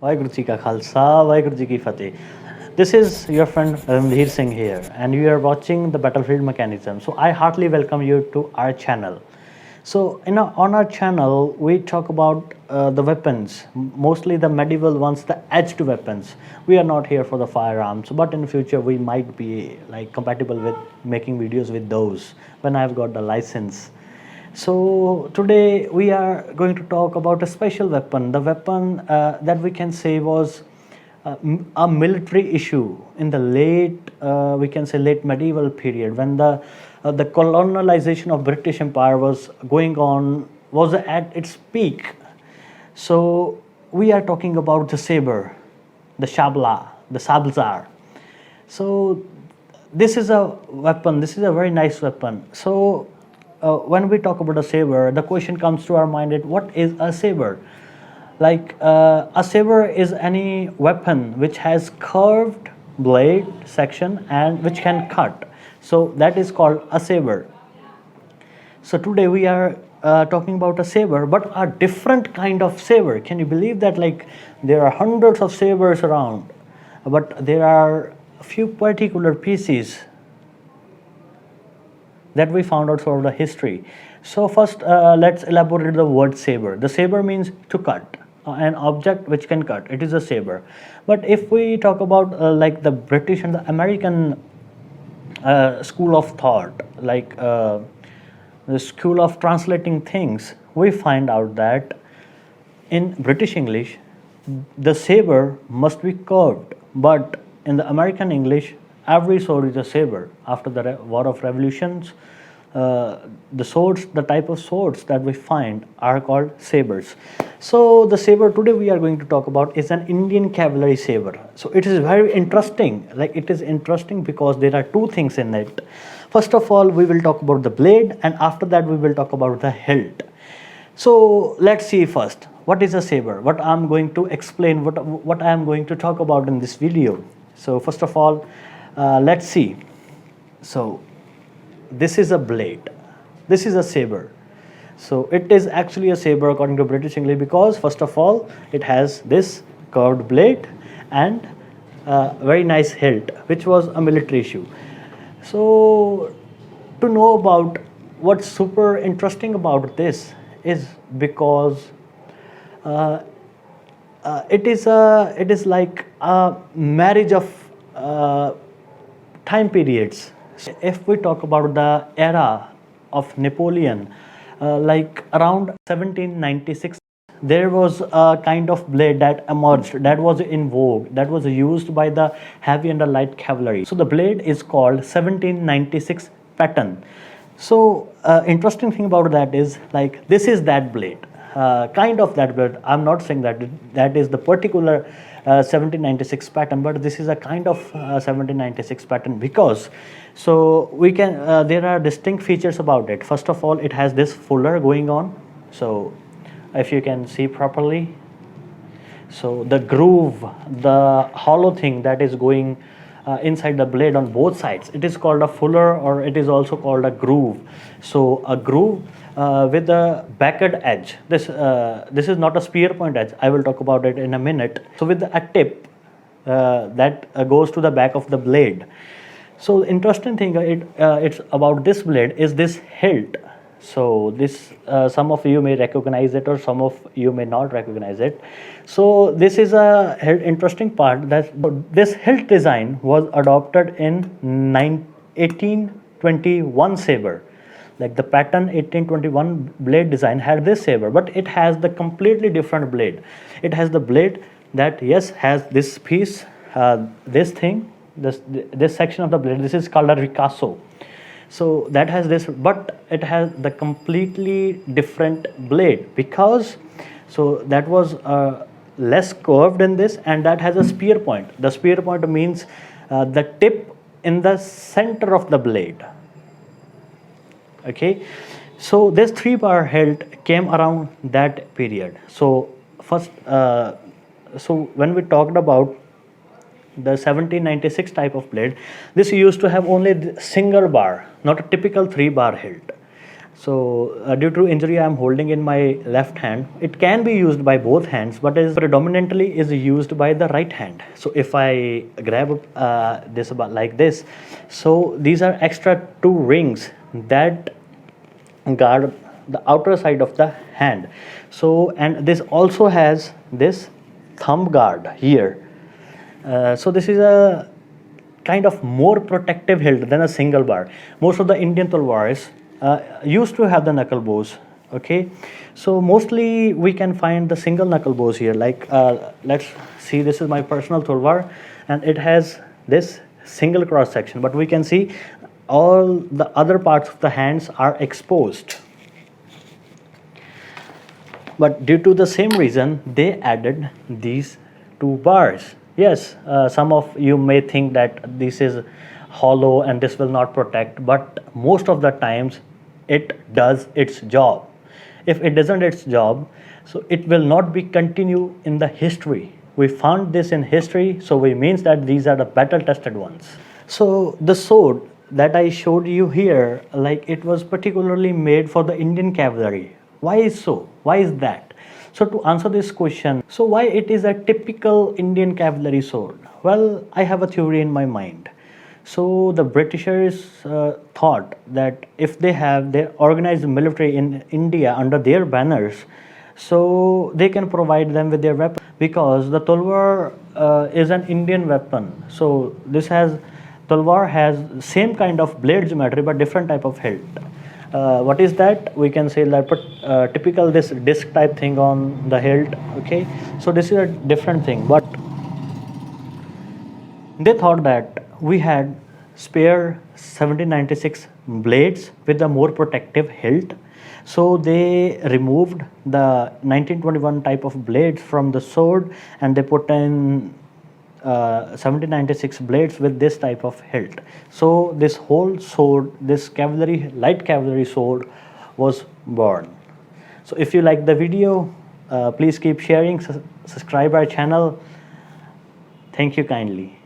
Vaheguru Ji Ka Khalsa, Vaheguru Ji Ki Fateh. This is your friend Ranveer Singh here, and you are watching the battlefield mechanism. So I heartily welcome you to our channel. So on our channel, we talk about the weapons, mostly the medieval ones, the edged weapons. We are not here for the firearms, but in the future we might be like compatible with making videos with those when I've got the license. So today we are going to talk about a special weapon, the weapon that we can say was a military issue in the late, we can say late medieval period, when the colonialization of British Empire was going on, was at its peak. So we are talking about the saber, the shabla, the sabzar. So this is a weapon, this is a very nice weapon. So when we talk about a saber, the question comes to our mind that what is a saber? Like a saber is any weapon which has curved blade section and which can cut. So that is called a saber. So today we are talking about a saber, but a different kind of saber. Can you believe that? Like there are hundreds of sabers around, but there are a few particular pieces that we found out throughout the history. So first, let's elaborate the word saber. The saber means to cut, an object which can cut. It is a saber. But if we talk about like the British and the American school of thought, like the school of translating things, we find out that in British English, the saber must be curved, but in the American English, every sword is a saber. After the War of Revolutions, the swords, the type of swords that we find are called sabers. So the saber today we are going to talk about is an Indian cavalry saber. So it is very interesting. Like it is interesting because there are two things in it. First of all, we will talk about the blade, and after that we will talk about the hilt. So let's see first, what is a saber? What I'm going to explain, what I am going to talk about in this video. So first of all, let's see. So this is a blade. This is a saber. So it is actually a saber according to British English because first of all, it has this curved blade and very nice hilt, which was a military issue. So to know about what's super interesting about this is because it is like a marriage of time periods. So if we talk about the era of Napoleon, like around 1796, there was a kind of blade that emerged, that was in vogue, that was used by the heavy and the light cavalry. So the blade is called 1796 pattern. So interesting thing about that is like this is that blade, kind of that blade. I'm not saying that that is the particular 1796 pattern, but this is a kind of 1796 pattern because so we can there are distinct features about it. First of all, it has this fuller going on. So if you can see properly, so the groove, the hollow thing that is going inside the blade on both sides, it is called a fuller, or it is also called a groove. So a groove with a backed edge. This is not a spear point edge. I will talk about it in a minute. So with a tip that goes to the back of the blade. So interesting thing it's about this blade is this hilt. So this some of you may recognize it or some of you may not recognize it. So this is a interesting part, that this hilt design was adopted in 1821 saber. Like the pattern 1821 blade design had this saber, but it has the completely different blade. It has the blade that yes has this piece, this thing, this section of the blade. This is called a ricasso. So that has this, but it has the completely different blade because so that was less curved in this, and that has a spear point. The spear point means the tip in the center of the blade. Okay, so this 3-bar hilt came around that period. So first, so when we talked about the 1796 type of blade, this used to have only single bar, not a typical 3-bar hilt. So due to injury, I am holding in my left hand. It can be used by both hands, but is predominantly is used by the right hand. So if I grab this about like this, so these are extra two rings that guard the outer side of the hand. So and this also has this thumb guard here. So this is a kind of more protective hilt than a single bar. Most of the Indian talwars used to have the knuckle bows. Okay, so mostly we can find the single knuckle bows here. Like let's see, this is my personal talwar, and it has this single cross section. But we can see all the other parts of the hands are exposed. But due to the same reason, they added these two bars. Yes, some of you may think that this is hollow and this will not protect, but most of the times it does its job. If it doesn't its job, so it will not be continue in the history. We found this in history, so we means that these are the battle tested ones. So the sword that I showed you here, like it was particularly made for the Indian cavalry. Why is so? Why is that? So to answer this question, so why it is a typical Indian cavalry sword? Well, I have a theory in my mind. So the Britishers thought that if they have their organized military in India under their banners, so they can provide them with their weapons, because the talwar is an Indian weapon. So this has talwar has same kind of blade geometry but different type of hilt. What is that? We can say that typical this disc type thing on the hilt. Okay, so this is a different thing, but they thought that we had spare 1796 blades with a more protective hilt, so they removed the 1921 type of blades from the sword and they put in 1796 blades with this type of hilt. So this whole sword, this cavalry, light cavalry sword, was born. So if you like the video, please keep sharing, subscribe our channel. Thank you kindly.